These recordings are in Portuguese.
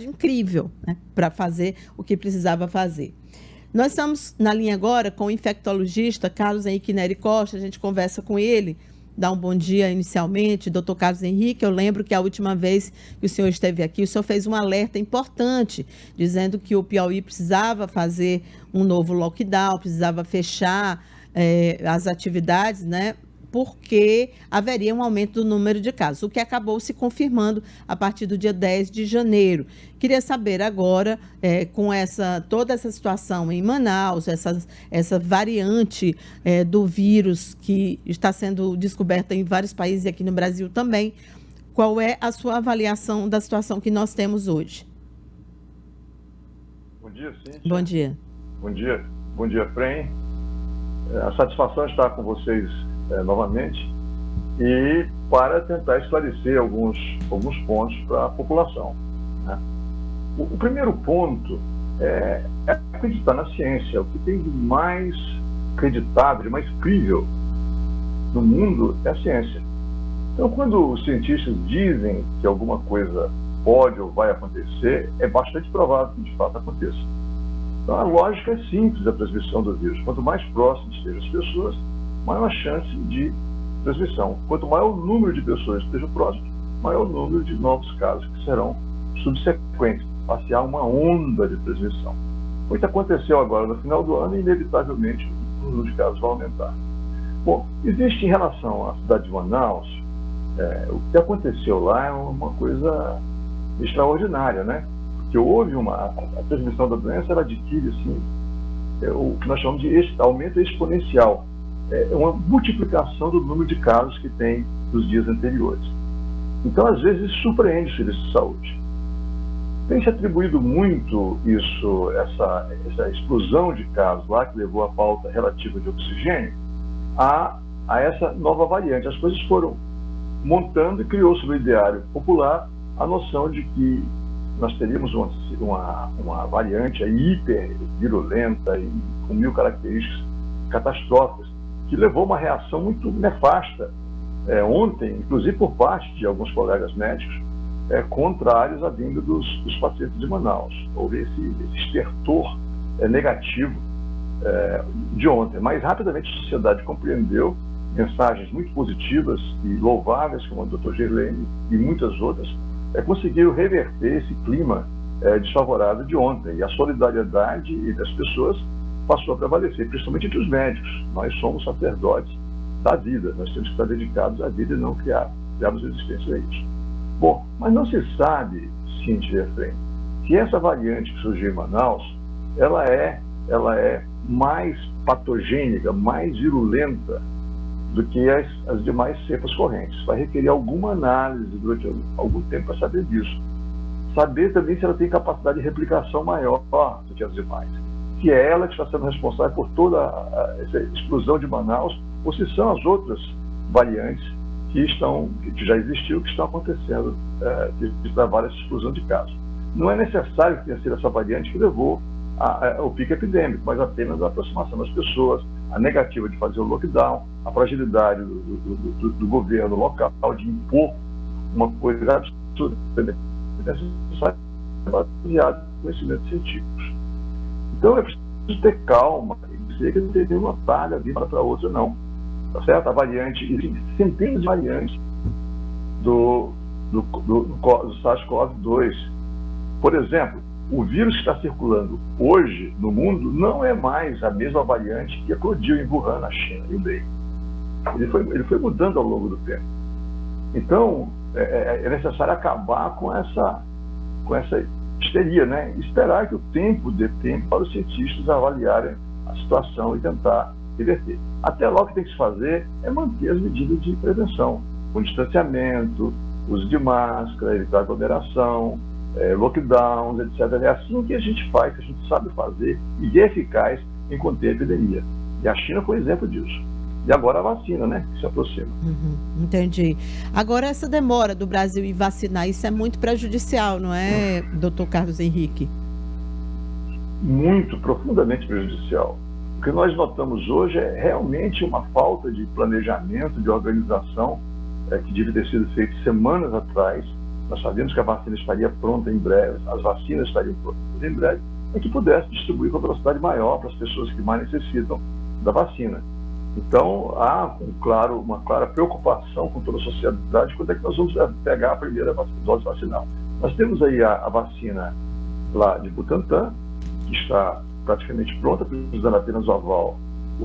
incrível, né, para fazer o que precisava fazer. Nós estamos na linha agora com o infectologista Carlos Henrique Neri Costa. A gente conversa com ele, dá um bom dia inicialmente. Doutor Carlos Henrique, eu lembro que a última vez que o senhor esteve aqui, o senhor fez um alerta importante, dizendo que o Piauí precisava fazer um novo lockdown, precisava fechar as atividades, né? Porque haveria um aumento do número de casos, o que acabou se confirmando a partir do dia 10 de janeiro. Queria saber agora, com toda essa situação em Manaus, essa variante do vírus que está sendo descoberta em vários países e aqui no Brasil também, qual é a sua avaliação da situação que nós temos hoje? Bom dia, Cíntia. Bom dia. Bom dia, Frem. A satisfação de estar com vocês novamente e para tentar esclarecer alguns pontos para a população, né? O primeiro ponto é acreditar na ciência. O que tem de mais acreditável, de mais crível no mundo é a ciência. Então, quando os cientistas dizem que alguma coisa pode ou vai acontecer, é bastante provável que de fato aconteça. Então, a lógica é simples da transmissão do vírus. Quanto mais próximas estejam as pessoas, maior a chance de transmissão. Quanto maior o número de pessoas que estejam próximas, maior o número de novos casos que serão subsequentes, passear uma onda de transmissão. Foi o que aconteceu agora no final do ano e, inevitavelmente, o número de casos vai aumentar. Bom, existe em relação à cidade de Manaus, o que aconteceu lá é uma coisa extraordinária, né? Porque houve a transmissão da doença, ela adquire, assim, o que nós chamamos de aumento exponencial. É uma multiplicação do número de casos que tem nos dias anteriores. Então, às vezes, isso surpreende o serviço de saúde. Tem se atribuído muito essa explosão de casos lá, que levou à falta relativa de oxigênio, a essa nova variante. As coisas foram montando e criou-se no ideário popular a noção de que nós teríamos uma variante hiper virulenta e com 1000 características catastróficas, que levou uma reação muito nefasta ontem, inclusive por parte de alguns colegas médicos, contrários à vinda dos pacientes de Manaus. Houve esse estertor negativo de ontem. Mas rapidamente a sociedade compreendeu mensagens muito positivas e louváveis, como a do Dr. Gerlene e muitas outras, conseguiram reverter esse clima desfavorável de ontem. E a solidariedade das pessoas passou a prevalecer, principalmente entre os médicos. Nós somos sacerdotes da vida, nós temos que estar dedicados à vida e não criarmos resistência a isso. Bom, mas não se sabe, Cíntia, que essa variante que surgiu em Manaus, ela é mais patogênica, mais virulenta do que as demais cepas correntes. Vai requerer alguma análise durante algum tempo para saber disso. Saber também se ela tem capacidade de replicação maior do que as demais. Se é ela que está sendo responsável por toda essa explosão de Manaus, ou se são as outras variantes que já existiu, que estão acontecendo, que levaram essa explosão de casos. Não é necessário que tenha sido essa variante que levou ao pico epidêmico, mas apenas a aproximação das pessoas, a negativa de fazer o lockdown, a fragilidade do governo local de impor uma coisa absurda, baseada em conhecimentos científicos. Então é preciso ter calma e dizer que não tem nenhuma falha de uma para outra, não. Tá certo? A variante, existem centenas de variantes do SARS-CoV-2. Por exemplo, o vírus que está circulando hoje no mundo não é mais a mesma variante que eclodiu em Wuhan, na China, em Hubei. Ele foi mudando ao longo do tempo. Então, é necessário acabar com essa histeria, né? Esperar que o tempo dê tempo para os cientistas avaliarem a situação e tentar reverter. Até lá, o que tem que se fazer é manter as medidas de prevenção, com distanciamento, uso de máscara, evitar aglomeração, lockdowns, etc. É assim que a gente faz, que a gente sabe fazer e é eficaz em conter a epidemia. E a China foi exemplo disso. E agora a vacina, né, que se aproxima. Entendi. Agora, essa demora do Brasil em vacinar, isso é muito prejudicial, não é, doutor Carlos Henrique? Muito, profundamente prejudicial. O que nós notamos hoje é realmente uma falta de planejamento, de organização, que devia ter sido feito semanas atrás, nós sabíamos que a vacina estaria pronta em breve, as vacinas estariam prontas em breve, é que pudesse distribuir com velocidade maior para as pessoas que mais necessitam da vacina. Então, há uma clara preocupação com toda a sociedade quando é que nós vamos pegar a primeira dose vacinal. Nós temos aí a vacina lá de Butantan, que está praticamente pronta, precisando apenas o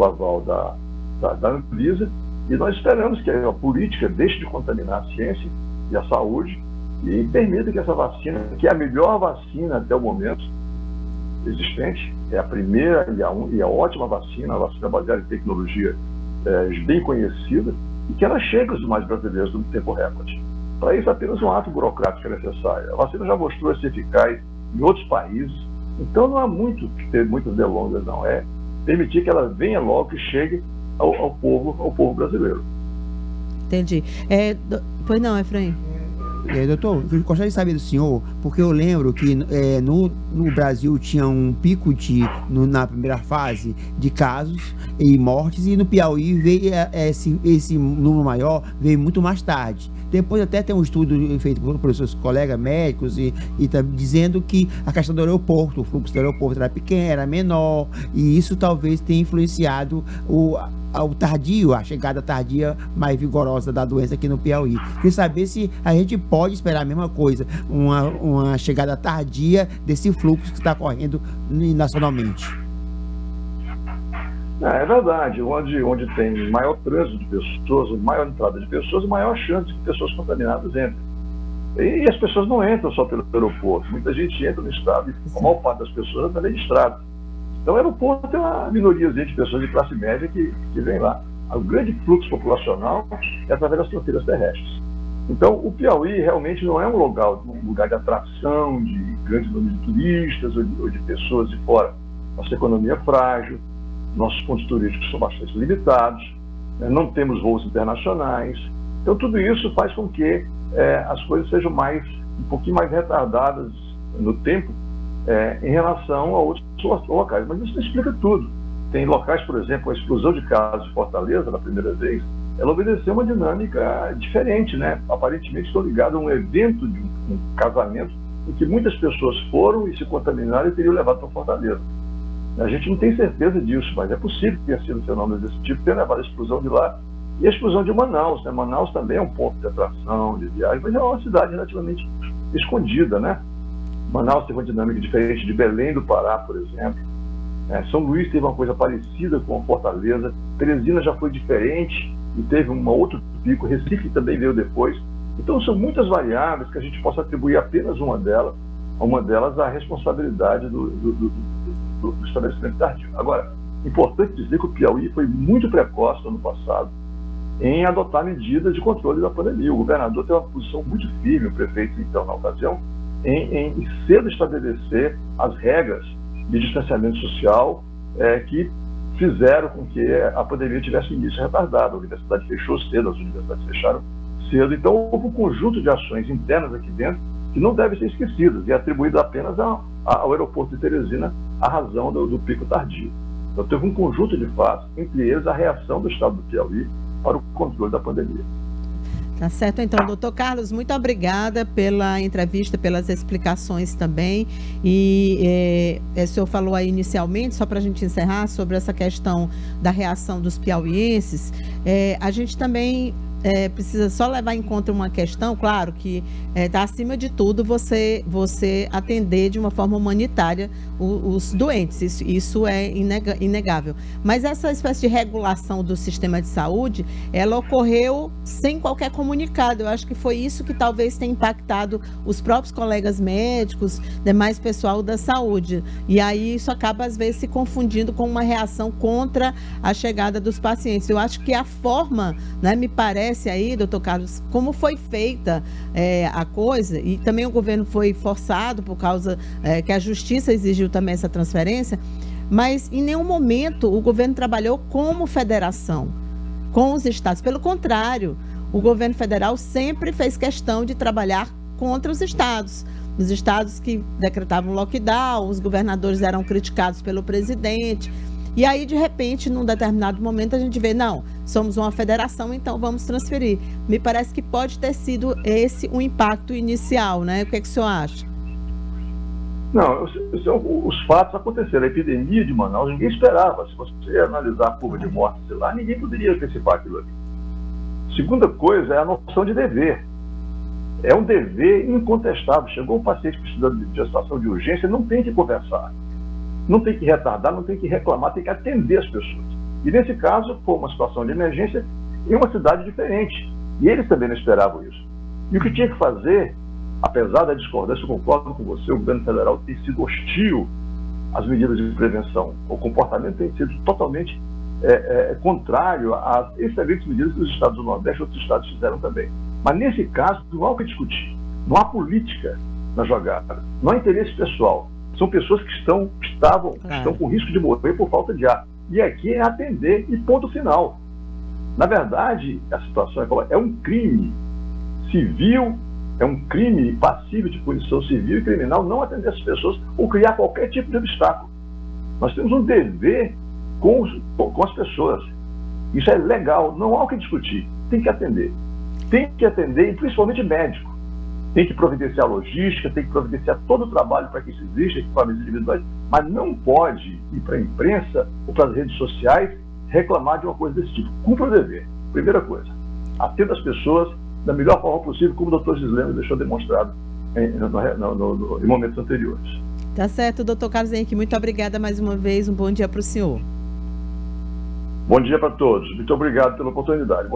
aval da Anvisa, e nós esperamos que a política deixe de contaminar a ciência e a saúde e permita que essa vacina, que é a melhor vacina até o momento existente, é a primeira e a ótima vacina, a vacina baseada em tecnologia bem conhecida, e que ela chegue aos demais brasileiros no tempo recorde. Para isso, apenas um ato burocrático é necessário. A vacina já mostrou ser eficaz em outros países, então não há muito que ter muitas delongas, não. É permitir que ela venha logo e chegue ao povo brasileiro. Entendi. Pois não, Efraim? Doutor, eu gostaria de saber do senhor, porque eu lembro que no Brasil tinha um pico na primeira fase de casos e mortes, e no Piauí veio esse número maior veio muito mais tarde. Depois até tem um estudo feito por seus colegas médicos e tá dizendo que a questão do aeroporto, o fluxo do aeroporto era pequeno, era menor, e isso talvez tenha influenciado a chegada tardia mais vigorosa da doença aqui no Piauí. Queria saber se a gente pode esperar a mesma coisa, uma chegada tardia desse fluxo que está correndo nacionalmente. É verdade, onde tem maior trânsito de pessoas, maior entrada de pessoas, maior chance de que pessoas contaminadas entrem. E as pessoas não entram só pelo aeroporto, muita gente entra no estado, e a maior parte das pessoas também de estrada. Então o aeroporto tem uma minoriazinha de pessoas de classe média que vem lá. O grande fluxo populacional é através das fronteiras terrestres. Então o Piauí realmente não é um lugar de atração de grandes números de turistas ou de pessoas de fora. Nossa economia é frágil, nossos pontos turísticos são bastante limitados, não temos voos internacionais. Então tudo isso faz com que as coisas sejam um pouquinho mais retardadas no tempo em relação a outros locais. Mas isso não explica tudo. Tem locais, por exemplo, a explosão de casos de Fortaleza, na primeira vez, ela obedeceu uma dinâmica diferente, né? Aparentemente estou ligado a um evento de um casamento em que muitas pessoas foram e se contaminaram e teriam levado para Fortaleza. A gente não tem certeza disso, mas é possível que tenha sido fenômenos desse tipo, ter levado a explosão de lá. E a explosão de Manaus, né? Manaus também é um ponto de atração, de viagem, mas é uma cidade relativamente escondida, né? Manaus teve uma dinâmica diferente de Belém do Pará, por exemplo. São Luís teve uma coisa parecida com a Fortaleza. Teresina já foi diferente e teve um outro pico. Recife também veio depois. Então são muitas variáveis que a gente possa atribuir apenas uma delas à responsabilidade do estabelecimento tardio. Agora, importante dizer que o Piauí foi muito precoce no ano passado em adotar medidas de controle da pandemia. O governador teve uma posição muito firme, o prefeito, então, na ocasião, em cedo estabelecer as regras de distanciamento social que fizeram com que a pandemia tivesse início retardado. A universidade fechou cedo, as universidades fecharam cedo. Então, houve um conjunto de ações internas aqui dentro que não devem ser esquecidas e atribuídas apenas ao aeroporto de Teresina a razão do pico tardio. Então, teve um conjunto de fatos, entre eles a reação do estado do Piauí para o controle da pandemia. Tá certo, então, doutor Carlos, muito obrigada pela entrevista, pelas explicações também. E o senhor falou aí inicialmente, só para a gente encerrar, sobre essa questão da reação dos piauienses. A gente também precisa só levar em conta uma questão, claro que está acima de tudo você atender de uma forma humanitária os doentes, isso é inegável. Mas essa espécie de regulação do sistema de saúde, ela ocorreu sem qualquer comunicado. Eu acho que foi isso que talvez tenha impactado os próprios colegas médicos, demais pessoal da saúde. E aí isso acaba, às vezes, se confundindo com uma reação contra a chegada dos pacientes. Eu acho que a forma, né, me parece aí, doutor Carlos, como foi feita a coisa, e também o governo foi forçado por causa que a justiça exigiu também essa transferência, mas em nenhum momento o governo trabalhou como federação com os estados. Pelo contrário, o governo federal sempre fez questão de trabalhar contra os estados que decretavam lockdown, os governadores eram criticados pelo presidente. E aí, de repente, num determinado momento, a gente vê, não, somos uma federação, então vamos transferir. Me parece que pode ter sido esse o impacto inicial, né? O que é que o senhor acha? Não, os fatos aconteceram. A epidemia de Manaus, ninguém esperava. Se você analisar a curva de mortes lá, ninguém poderia antecipar aquilo ali. Segunda coisa é a noção de dever. É um dever incontestável. Chegou um paciente precisando de situação de urgência, não tem que conversar, não tem que retardar, não tem que reclamar, tem que atender as pessoas. E nesse caso, foi uma situação de emergência em uma cidade diferente. E eles também não esperavam isso. E o que tinha que fazer, apesar da discordância, eu concordo com você, o governo federal tem sido hostil às medidas de prevenção. O comportamento tem sido totalmente contrário às excelentes medidas que os estados do Nordeste e outros estados fizeram também. Mas nesse caso, não há o que discutir. Não há política na jogada. Não há interesse pessoal. São pessoas que estão com risco de morrer por falta de ar. E aqui é atender e ponto final. Na verdade, a situação é um crime civil, é um crime passível de punição civil e criminal não atender essas pessoas ou criar qualquer tipo de obstáculo. Nós temos um dever com as pessoas. Isso é legal, não há o que discutir. Tem que atender. Tem que atender, e principalmente médico. Tem que providenciar logística, tem que providenciar todo o trabalho para que isso exista, equipamentos individuais, mas não pode ir para a imprensa ou para as redes sociais reclamar de uma coisa desse tipo. Cumpra o dever. Primeira coisa, atenda as pessoas da melhor forma possível, como o Dr. Gisleno deixou demonstrado em momentos anteriores. Tá certo, doutor Carlos Henrique, muito obrigada mais uma vez, um bom dia para o senhor. Bom dia para todos, muito obrigado pela oportunidade.